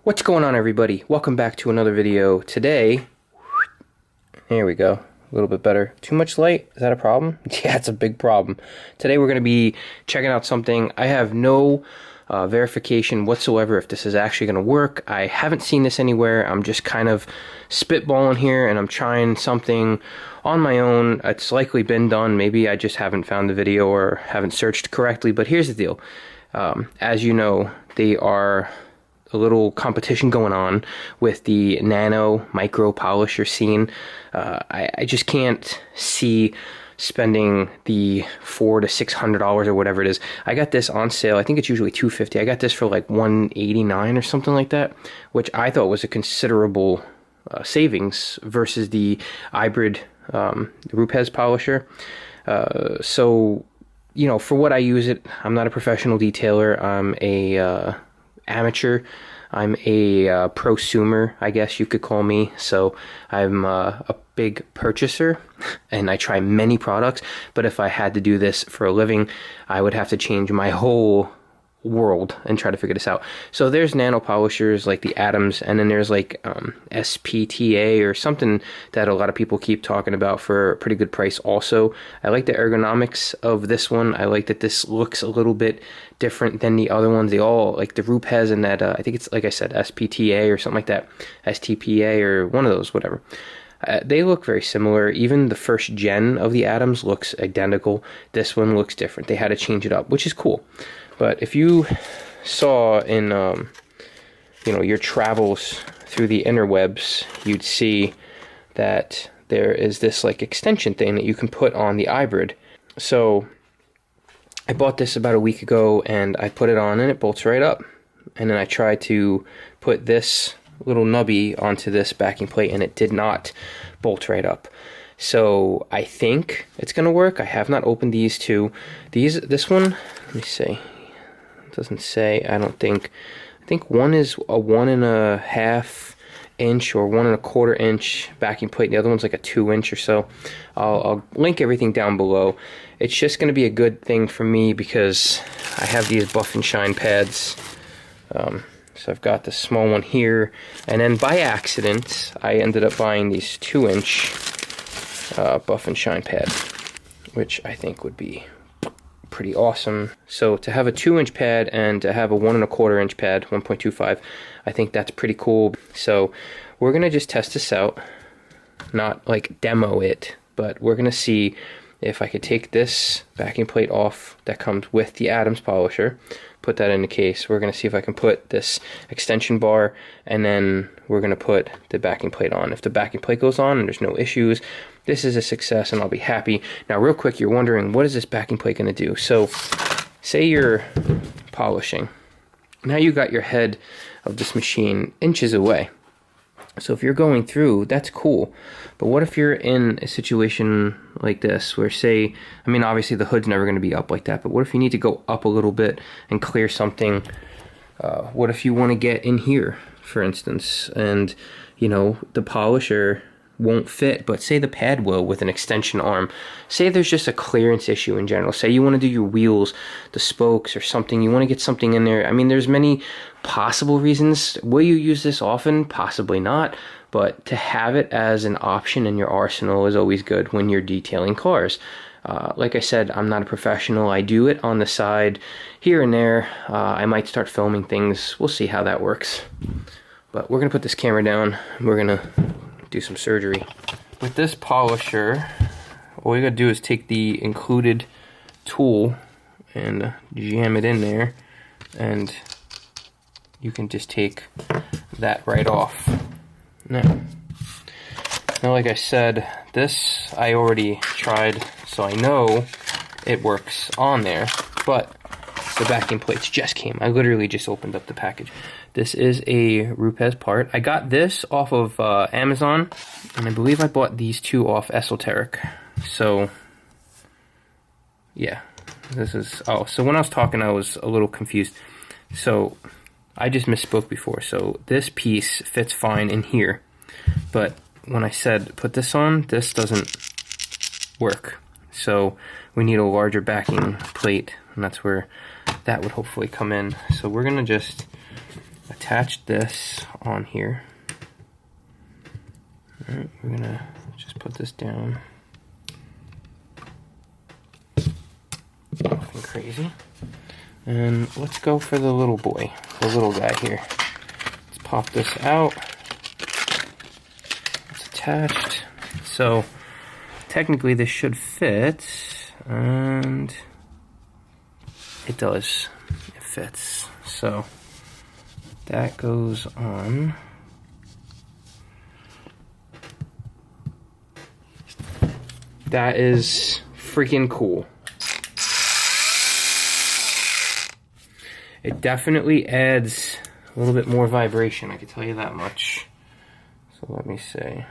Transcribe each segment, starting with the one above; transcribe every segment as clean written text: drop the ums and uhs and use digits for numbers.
What's going on, everybody? Welcome back to another video. Today, there we go, a little bit better. Too much light? Is that a problem? Yeah, it's a big problem. Today we're going to be checking out something. I have no verification whatsoever if this is actually going to work. I haven't seen this anywhere. I'm just kind of spitballing here, and I'm trying something on my own. It's likely been done. Maybe I just haven't found the video or haven't searched correctly, but here's the deal. As you know, they are a little competition going on with the nano micro polisher scene. I just can't see spending the $400 to $600 or whatever it is. I got this on sale. I think it's usually $250. I got this for like $189 or something like that, which I thought was a considerable savings versus the hybrid Rupes polisher. So, you know, for what I use it, I'm not a professional detailer. I'm a amateur. I'm a prosumer, I guess you could call me. So I'm a big purchaser and I try many products, but if I had to do this for a living, I would have to change my whole world and try to figure this out. So there's nano polishers like the Atoms, and then there's like SPTA or something that a lot of people keep talking about for a pretty good price also. I like the ergonomics of this one. I like that this looks a little bit different than the other ones. They all, like the Rupes and that, I think it's, like I said, SPTA or something like that, STPA or one of those, whatever. They look very similar. Even the first gen of the Atoms looks identical. This one looks different. They had to change it up, which is cool. But if you saw in, you know, your travels through the interwebs, you'd see that there is this like extension thing that you can put on the hybrid. So I bought this about a week ago and I put it on and it bolts right up. And then I tried to put this little nubby onto this backing plate and it did not bolt right up. So I think it's gonna work. I have not opened these two. This one, let me see. Doesn't say. I think one is a 1.5 inch or 1.25 inch backing plate. The other one's like a 2 inch or so. I'll link everything down below. It's just going to be a good thing for me because I have these buff and shine pads. So I've got the small one here, and then by accident I ended up buying these 2 inch buff and shine pad, which I think would be pretty awesome. So to have a 2 inch pad and to have a 1.25 inch pad, 1.25, I think that's pretty cool. So we're gonna just test this out, not like demo it, but we're gonna see if I could take this backing plate off that comes with the Atoms polisher, put that in the case. We're gonna see if I can put this extension bar, and then we're gonna put the backing plate on. If the backing plate goes on and there's no issues, this is a success and I'll be happy. Now real quick, you're wondering, what is this backing plate gonna do? So say you're polishing. Now you got your head of this machine inches away. So if you're going through, that's cool. But what if you're in a situation like this where, say, I mean, obviously the hood's never going to be up like that, but what if you need to go up a little bit and clear something? What if you want to get in here, for instance, and, you know, the polisher won't fit, but say the pad will with an extension arm. Say there's just a clearance issue in general. Say you want to do your wheels, the spokes or something. You want to get something in there. I mean, there's many possible reasons. Will you use this often? Possibly not. But to have it as an option in your arsenal is always good when you're detailing cars. Like I said, I'm not a professional. I do it on the side here and there. I might start filming things. We'll see how that works. But we're going to put this camera down. We're going to do some surgery. With this polisher, all you gotta do is take the included tool and jam it in there, and you can just take that right off. Now like I said, this I already tried, so I know it works on there, but the backing plates just came. I literally just opened up the package. This is a Rupes part. I got this off of Amazon, and I believe I bought these two off Esoteric. So, yeah, this is, oh, so when I was talking, I was a little confused. So, I just misspoke before. So, this piece fits fine in here, but when I said put this on, this doesn't work. So, we need a larger backing plate, and that's where that would hopefully come in. So, we're gonna just attach this on here. All right, we're gonna just put this down. Nothing crazy. And let's go for the little boy, the little guy here. Let's pop this out. It's attached. So technically this should fit, and it does. It fits. So that goes on. That is freaking cool. It definitely adds a little bit more vibration, I can tell you that much. So let me see.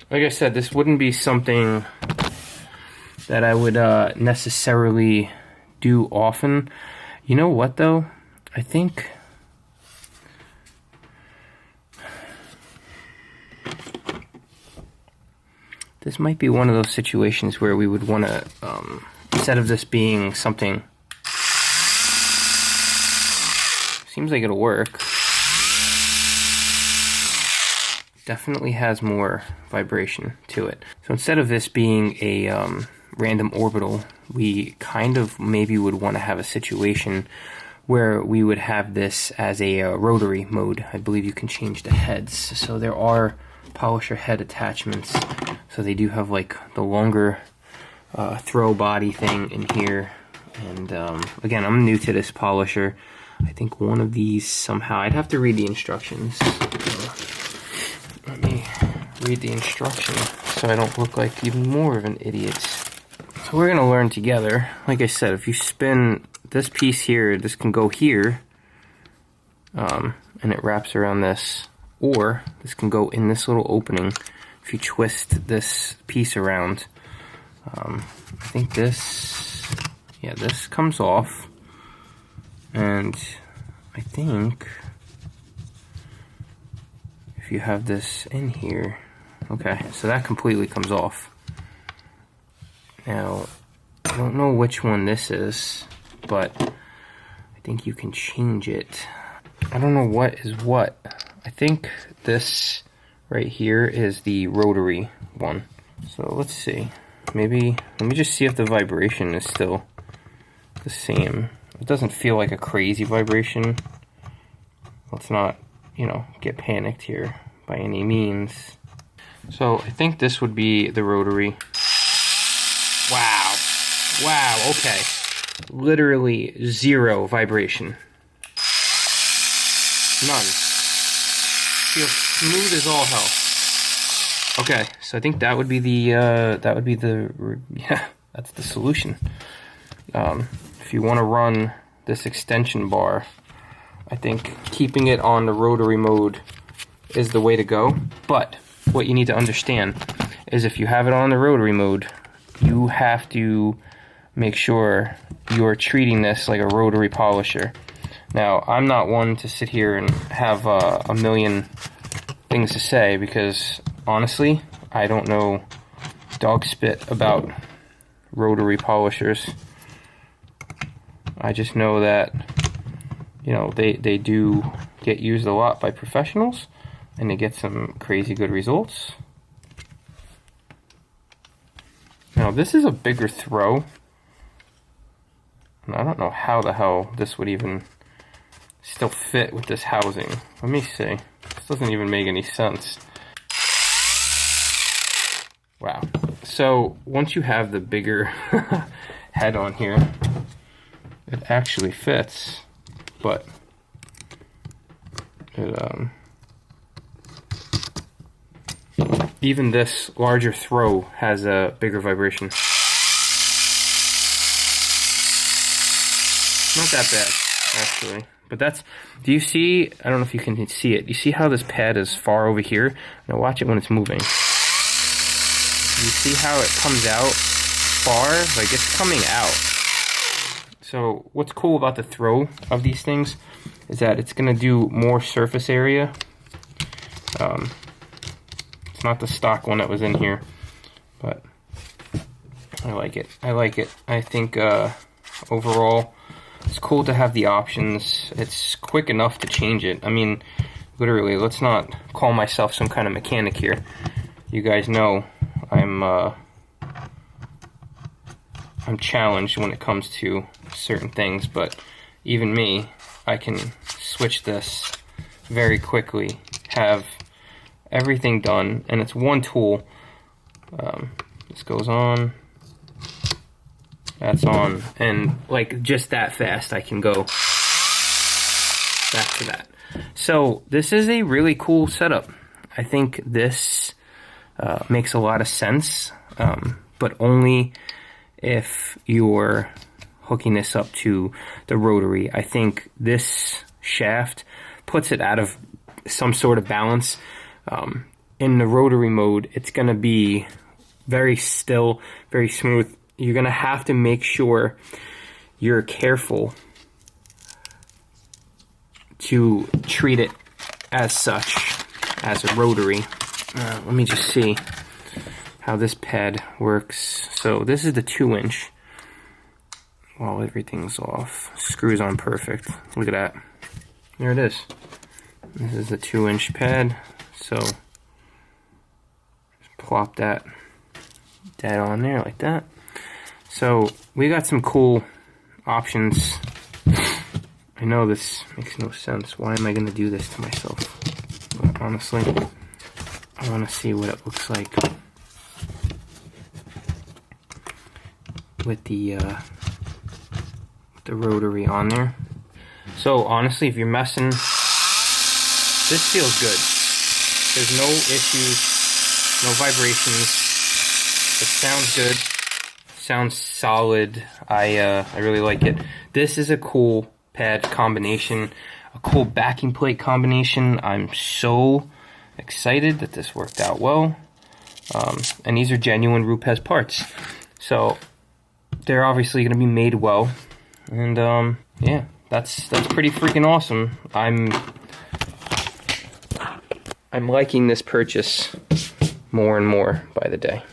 Like I said, this wouldn't be something that I would necessarily do often. You know what though? I think this might be one of those situations where we would want to, instead of this being something, seems like it'll work. Definitely has more vibration to it. So instead of this being a random orbital, we kind of maybe would want to have a situation where we would have this as a rotary mode. I believe you can change the heads. So there are polisher head attachments. So they do have like the longer throw body thing in here. And again, I'm new to this polisher. I think one of these somehow, I'd have to read the instructions. Let me read the instructions so I don't look like even more of an idiot. So we're gonna learn together. Like I said, if you spin this piece here, this can go here, and it wraps around this, or this can go in this little opening. If you twist this piece around, I think this, yeah, this comes off, and I think if you have this in here, okay, so that completely comes off. Now, I don't know which one this is, but I think you can change it. I don't know what is what. I think this right here is the rotary one. So let's see. Maybe, let me just see if the vibration is still the same. It doesn't feel like a crazy vibration. Let's not, you know, get panicked here by any means. So I think this would be the rotary. Wow. Wow, okay. Literally zero vibration. None. Feels smooth as all hell. Okay, so I think that would be the, yeah, that's the solution. If you want to run this extension bar, I think keeping it on the rotary mode is the way to go. But what you need to understand is if you have it on the rotary mode, you have to make sure you're treating this like a rotary polisher. Now, I'm not one to sit here and have a million things to say because, honestly, I don't know dog spit about rotary polishers. I just know that, you know, they do get used a lot by professionals, and they get some crazy good results. Now, this is a bigger throw, and I don't know how the hell this would even still fit with this housing. Let me see. This doesn't even make any sense. Wow. So once you have the bigger head on here, it actually fits, but it, even this larger throw has a bigger vibration. Not that bad, actually. But that's, do you see, I don't know if you can see it. You see how this pad is far over here? Now watch it when it's moving. You see how it comes out far? Like, it's coming out. So what's cool about the throw of these things is that it's going to do more surface area. It's not the stock one that was in here, but I like it. I like it. I think overall it's cool to have the options. It's quick enough to change it. I mean, literally, let's not call myself some kind of mechanic here. You guys know I'm challenged when it comes to certain things, but even me, I can switch this very quickly, have everything done, and it's one tool. This goes on, that's on, and like just that fast I can go back to that. So this is a really cool setup. I think this makes a lot of sense, but only if you're hooking this up to the rotary. I think this shaft puts it out of some sort of balance. In the rotary mode, it's going to be very still, very smooth. You're going to have to make sure you're careful to treat it as such, as a rotary. Let me just see how this pad works. So this is the 2-inch. Well, everything's off. Screws on perfect. Look at that. There it is. This is the 2-inch pad. So just plop that on there like that. So we got some cool options. I know this makes no sense. Why am I going to do this to myself? But honestly, I want to see what it looks like with the rotary on there. So honestly, if you're messing, this feels good. There's no issues, no vibrations. It sounds good. Sounds solid. I really like it. This is a cool pad combination, a cool backing plate combination. I'm so excited that this worked out well. And these are genuine Rupes parts. So they're obviously going to be made well. And yeah, that's pretty freaking awesome. I'm liking this purchase more and more by the day.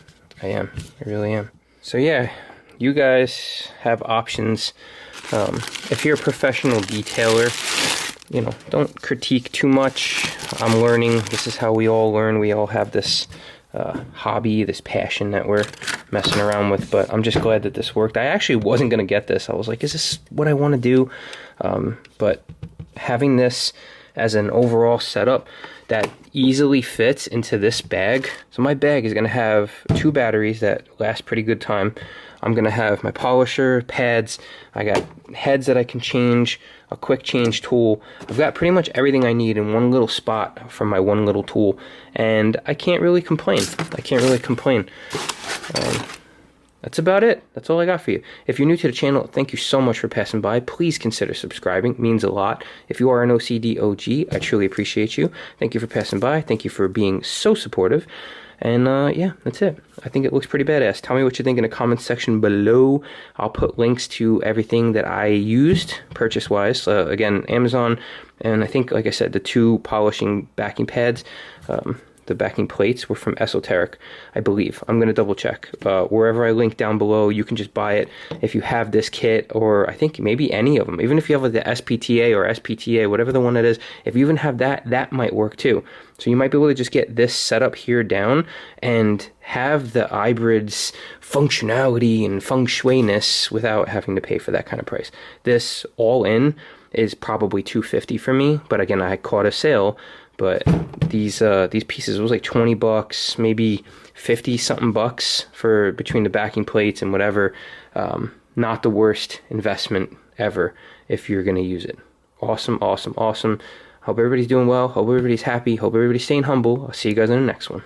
I really am. So yeah, you guys have options. If you're a professional detailer, you know, don't critique too much. I'm learning. This is how we all learn. We all have this hobby, this passion that we're messing around with, but I'm just glad that this worked. I actually wasn't going to get this. I was like, is this what I want to do? But having this as an overall setup that easily fits into this bag. So my bag is going to have 2 batteries that last pretty good time. I'm going to have my polisher, pads, I got heads that I can change, a quick change tool. I've got pretty much everything I need in one little spot from my one little tool, and I can't really complain. That's about it. That's all I got for you. If you're new to the channel, thank you so much for passing by. Please consider subscribing. It means a lot. If you are an OCD OG, I truly appreciate you. Thank you for passing by. Thank you for being so supportive. And yeah, that's it. I think it looks pretty badass. Tell me what you think in the comments section below. I'll put links to everything that I used purchase-wise. Again, Amazon, and I think, like I said, the 2 polishing backing pads. The backing plates were from Esoteric, I believe. I'm going to double check. Wherever I link down below, you can just buy it if you have this kit, or I think maybe any of them. Even if you have like the SPTA or SPTA, whatever the one that is, if you even have that, that might work too. So you might be able to just get this setup here down and have the hybrids functionality and feng shui-ness without having to pay for that kind of price. This all in is probably $250 for me, but again, I caught a sale. But these pieces, it was like 20 bucks, maybe 50 something bucks for between the backing plates and whatever. Not the worst investment ever if you're going to use it. Awesome, awesome, awesome. Hope everybody's doing well. Hope everybody's happy. Hope everybody's staying humble. I'll see you guys in the next one.